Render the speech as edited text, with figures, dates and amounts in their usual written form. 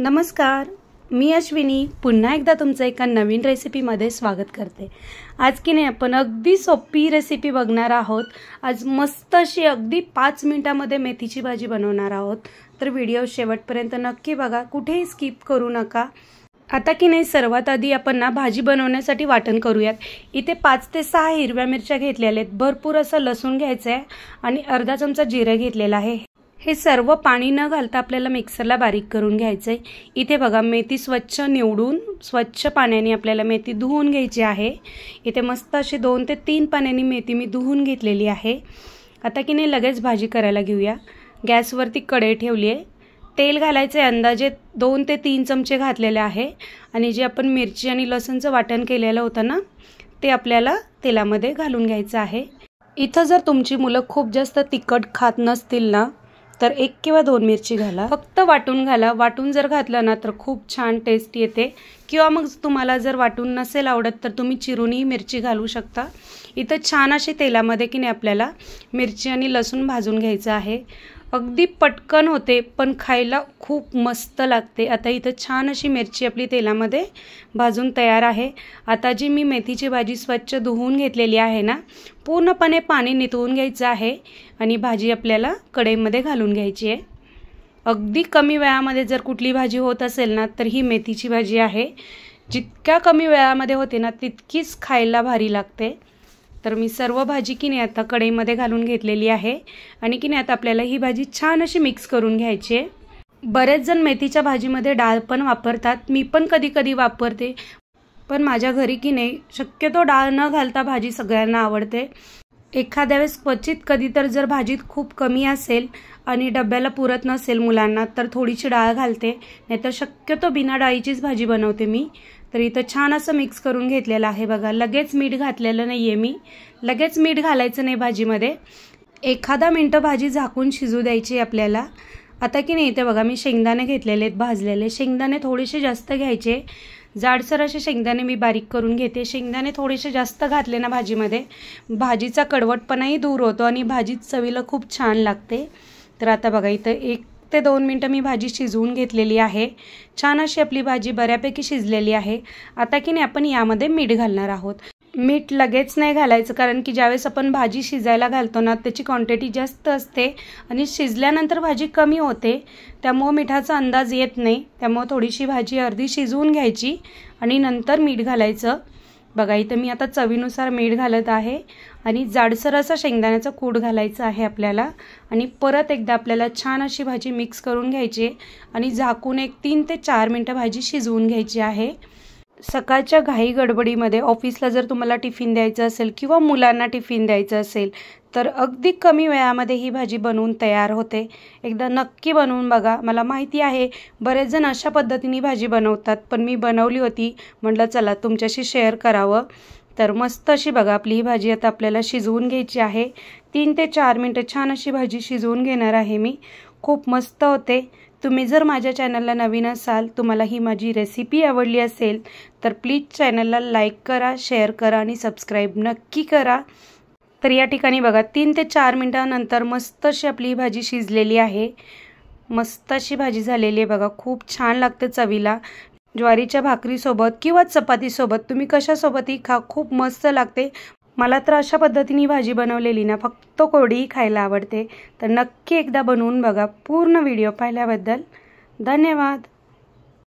नमस्कार, मी अश्विनी पुन्हा एकदा तुमचं एका नवीन रेसिपीमध्ये स्वागत करते। आज की नाही आपण अगदी सोपी रेसिपी बघणार आहोत। आज मस्त अशी अगदी 5 मिनिटांमध्ये मेथीची भाजी बनवणार आहोत। तर व्हिडिओ शेवटपर्यंत नक्की बघा, कुठेही स्किप करू नका। आता की नाही सर्वात आधी आपण ना भाजी बनवण्यासाठी वाटण करूयात। इथे 5 ते 6 हिरव्या मिरच्या घेतलेल्या आहेत, भरपूर असं लसूण घ्यायचं आहे आणि अर्धा चमचा जिरे घेतलेला आहे। हे सर्व पाणी न घालता आपल्याला मिक्सरला बारीक करून घ्यायचंय। इथे बघा मेथी स्वच्छ निवडून स्वच्छ पाण्याने आपल्याला मेथी धुवून घ्यायची आहे। इथे मस्त अशी 2 ते 3 पाण्याने मेथी मी धुवून घेतलेली आहे। आता की नाही लगेच भाजी करायला घेऊया। गॅसवरती कढई ठेवली आहे, तेल घालायचे अंदाजे 2 ते 3 चमचे घातलेले आहे आणि जे आपण मिरची आणि लसूणचं वाटण केलेलं होतं ना ते आपल्याला तेलामध्ये घालून घ्यायचं आहे। इथं जर तुमची मुलं खूप जास्त तिखट खात नसतील ना तर 1 किंवा 2 मिरची घाला, फक्त वाटून घाला। वाटून जर घातलं ना तर खूप छान टेस्ट येते, किंवा मग तुम्हाला जर वाटून नसेल आवडत तर तुम्ही चिरूनही मिरची घालू शकता। इथं छान अशी तेलामध्ये की नाही आपल्याला मिरची आणि लसूण भाजून घ्यायचं आहे। अगदी पटकन होते पण खायला खूप मस्त लागते। आता इथं छान अशी मिरची आपली तेलामध्ये भाजून तयार आहे। आता जी मी मेथीची भाजी स्वच्छ धुवून घेतलेली आहे ना, पूर्णपणे पाणी निथळून घ्यायचं आहे आणि भाजी आपल्याला कढईमध्ये घालून घ्यायची आहे। अगदी कमी वेळामध्ये जर कुठली भाजी होत असेल ना तर ही मेथीची भाजी आहे। जितक्या कमी वेळामध्ये होते ना तितकीच खायला भारी लागते। तर मी सर्व भाजी की नाही आता कढईमध्ये घालून घेतलेली आहे आणि की नाही आता आपल्याला ही भाजी छान अशी मिक्स करून घ्यायची आहे। बरेच जण मेथीच्या भाजीमध्ये डाळ पण वापरतात, मी पण कधी कधी वापरते, पण माझ्या घरी की नाही शक्यतो डाळ न घालता भाजी सगळ्यांना आवडते। एखाद्या वेळेस क्वचित कधी तर जर भाजीत खूप कमी असेल आणि डब्याला पुरत नसेल मुलांना तर थोडीशी डाळ घालते, नाहीतर शक्यतो बिना डाळीचीच भाजी बनवते मी। तर इथं छान असं मिक्स करून घेतलेलं आहे बघा। लगेच मीठ घातलेलं नाहीये मी, लगेच मीठ घालायचं नाही भाजीमध्ये, एखादा मिनिट भाजी झाकून शिजू द्यायची आपल्याला। आता की नाही इथे बघा मी शेंगदाणे घेतलेले आहेत भाजलेले, शेंगदाणे थोडेसे जास्त घ्यायचे, जाडसर असे शेंगदाणे मी बारीक करून घेते। शेंगदाणे थोडेसे जास्त घातले ना भाजीमध्ये भाजीचा कडवटपणाही दूर होतो आणि भाजी चवीला खूप छान लागते। तर आता बघा इथं 1 ते 2 मिनिटं मी भाजी शिजवून घेतलेली आहे। छान अशी आपली भाजी बऱ्यापैकी शिजलेली आहे। आता की नाही आपण यामध्ये मीठ घालणार आहोत। मीठ लगेच नाही घालायचं, कारण की ज्यावेळेस आपण भाजी शिजायला घालतो ना त्याची क्वांटिटी जास्त असते आणि शिजल्यानंतर भाजी कमी होते, त्यामुळे मिठाचा अंदाज येत नाही। त्यामुळे थोडीशी भाजी अर्धी शिजवून घ्यायची आणि नंतर मीठ घालायचं। बघा इथं मी आता चवीनुसार मीठ घालत आहे आणि जाडसर असा शेंगदाण्याचा कूट घालायचा आहे आपल्याला आणि परत एकदा आपल्याला छान अशी भाजी मिक्स करून घ्यायची आणि झाकून 3 ते 4 मिनिटं भाजी शिजवून घ्यायची आहे। सकाळच्या घाई गडबडीमध्ये ऑफिसला जर तुम्हाला टिफिन द्यायचं असेल किंवा मुलांना टिफिन द्यायचं असेल तर अगदी कमी वेळामध्ये ही भाजी बनवून तयार होते। एकदा नक्की बनवून बघा। मला माहिती आहे बरेच जण अशा पद्धतीने भाजी बनवतात, पण मी बनवली होती, म्हटलं चला तुमच्याशी शेअर करावं। तर मस्त अशी बघा आपली ही भाजी आता आपल्याला शिजवून घ्यायची आहे। 3 ते 4 मिनिटं छान अशी भाजी शिजवून घेणार आहे मी, खूप मस्त होते। तुम्ही जर माझ्या चॅनलला नवीन असाल, तुम्हाला ही माझी रेसिपी आवडली असेल तर प्लीज चॅनलला लाईक करा, शेअर करा आणि सबस्क्राईब नक्की करा। तर या ठिकाणी बघा 3 ते 4 मिनिटांनंतर मस्त अशी आपली ही भाजी शिजलेली आहे। मस्त अशी भाजी झालेली आहे बघा, खूप छान लागते चवीला। ज्वारीच्या भाकरीसोबत किंवा चपातीसोबत तुम्ही कशासोबतही खा, खूप मस्त लागते। मला तर अशा पद्धतीने भाजी बनवलेली ना फक्त कोरडीही खायला आवडते। तर नक्की एकदा बनवून बघा। पूर्ण व्हिडिओ पाहिल्याबद्दल धन्यवाद।